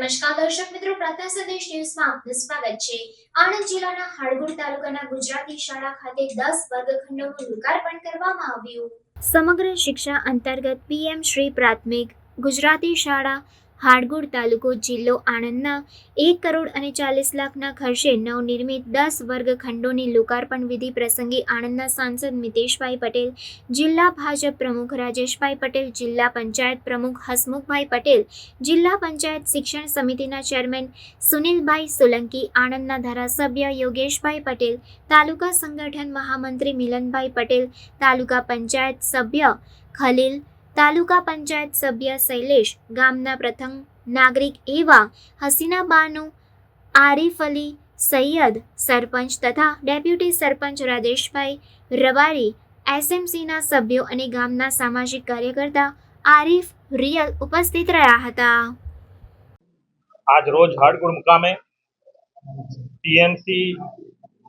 નમસ્કાર દર્શક મિત્રો, પ્રાર્થના સંદેશ ન્યૂઝમાં આપનું સ્વાગત છે। આણંદ જિલ્લાના હાડગુડ તાલુકાના ગુજરાતી શાળા ખાતે 10 વર્ગખંડોનું લોકાર્પણ કરવામાં આવ્યું। સમગ્ર શિક્ષા અંતર્ગત પીએમ શ્રી પ્રાથમિક ગુજરાતી શાળા હાડગુડ તાલુકો જિલ્લો આણંદના 1,40,00,000ના ખર્ચે નવનિર્મિત 10 વર્ગખંડોની લોકાર્પણ વિધિ પ્રસંગે આણંદના સાંસદ મિતેશભાઈ પટેલ, જિલ્લા ભાજપ પ્રમુખ રાજેશભાઈ પટેલ, જિલ્લા પંચાયત પ્રમુખ હસમુખભાઈ પટેલ, જિલ્લા પંચાયત શિક્ષણ સમિતિના ચેરમેન સુનિલભાઈ સોલંકી, આણંદના ધારાસભ્ય યોગેશભાઈ પટેલ, તાલુકા સંગઠન મહામંત્રી મિલનભાઈ પટેલ, તાલુકા પંચાયત સભ્ય ખલીલ, તાલુકા પંચાયત સભ્ય શૈલેષ, ગામના પ્રથમ નાગરિક એવા હસીના બાનુ, આરિફ અલી સૈયદ, સરપંચ તથા ડેપ્યુટી સરપંચ રાજેશભાઈ રબારી, એસએમસીના સભ્યો અને ગામના સામાજિક કાર્યકર્તા આરિફ રિયલ ઉપસ્થિત રહ્યા હતા। આજ રોજ હાડગુડ મુકામે ટીએમસી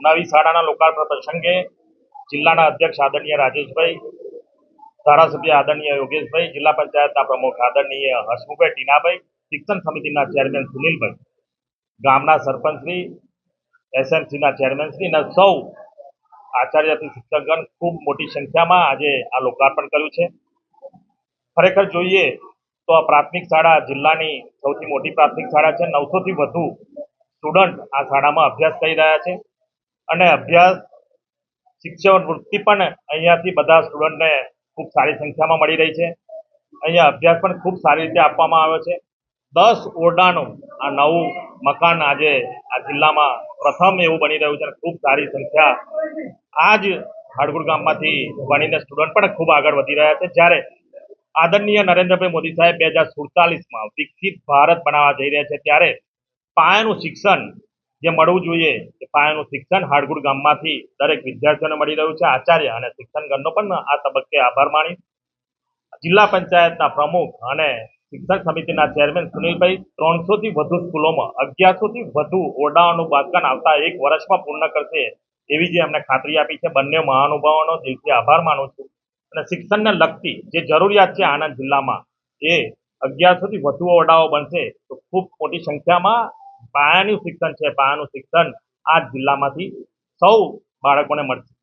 નવી શાળાના લોકાર્પણ પ્રસંગે જિલ્લાના અધ્યક્ષ આદરણીય રાજેશભાઈ, ધારાસભ્ય આદરણીય યોગેશભાઈ, જિલ્લા પંચાયતના પ્રમુખ આદરણીય હસમુખભાઈ ટીનાભાઈ, શિક્ષણ સમિતિના ચેરમેન સુનિલભાઈ, ગામના સરપંચશ્રી, એસએમસીના ચેરમેનશ્રી અને સૌ આચાર્યથી શિક્ષકગણ ખૂબ મોટી સંખ્યામાં આજે આ લોકાર્પણ કર્યું છે। ખરેખર જોઈએ તો આ પ્રાથમિક શાળા જિલ્લાની સૌથી મોટી પ્રાથમિક શાળા છે। 900થી વધુ સ્ટુડન્ટ આ શાળામાં અભ્યાસ કરી રહ્યા છે અને અભ્યાસ શિષ્યવૃત્તિ પણ અહીંયાથી બધા સ્ટુડન્ટને ખૂબ સારી સંખ્યામાં મળી રહી છે। અહીંયા અભ્યાસ પણ ખૂબ સારી રીતે આપવામાં આવ્યો છે। 10 ઓરડાનું આ નવું મકાન આજે આ જિલ્લામાં પ્રથમ એવું બની રહ્યું છે અને ખૂબ સારી સંખ્યા આ જ હાડગુડ ગામમાંથી ભણીને સ્ટુડન્ટ પણ ખૂબ આગળ વધી રહ્યા છે। જ્યારે આદરણીય નરેન્દ્રભાઈ મોદી સાહેબ 2047માં વિકસિત ભારત બનાવવા જઈ રહ્યા છે, ત્યારે પાયાનું શિક્ષણ જે મળવું જોઈએ એ પાયાનું શિક્ષણ હાડગુડ ગામમાંથી દરેક વિદ્યાર્થીઓને મળી રહ્યું છે। આચાર્ય અને શિક્ષણગણનો પણ આ તબક્કે આભાર માની જિલ્લા પંચાયતના પ્રમુખ અને શિક્ષણ સમિતિના ચેરમેન સુનિલભાઈ 300થી વધુ સ્કૂલોમાં 1100થી વધુ ઓરડાઓનું બાંધકામ આવતા 1 વર્ષમાં પૂર્ણ કરશે એવી જે અમને ખાતરી આપી છે। બંને મહાનુભાવોનો દિલથી આભાર માનું છું અને શિક્ષણને લગતી જે જરૂરિયાત છે આણંદ જિલ્લામાં એ 1100થી વધુ ઓરડાઓ બનશે તો ખૂબ મોટી સંખ્યામાં પાયાનું શિક્ષણ છે, પાયાનું શિક્ષણ આ જિલ્લામાંથી સૌ બાળકોને મળશે।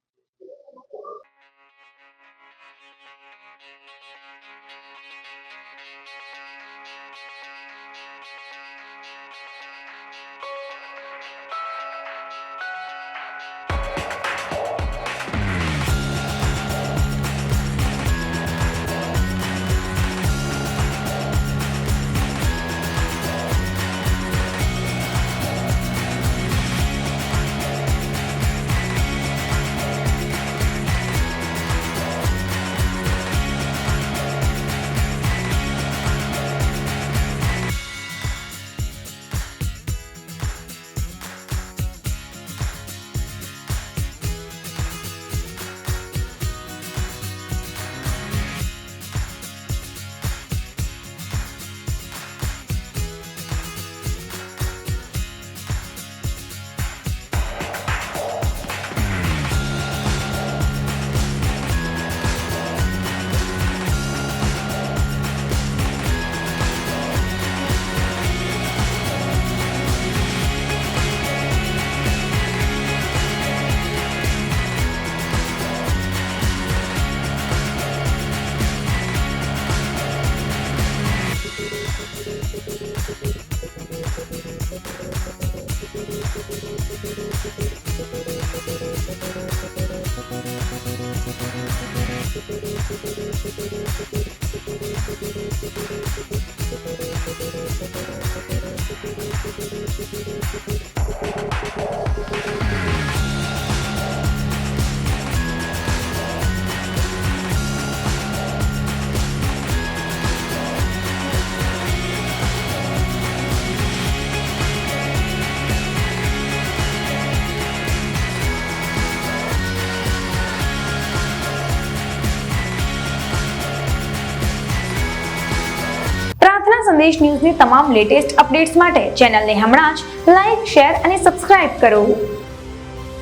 સંદેશ ન્યૂઝની તમામ લેટેસ્ટ અપડેટ્સ માટે ચેનલને હમણાં જ લાઇક, શેર અને સબસ્ક્રાઇબ કરો।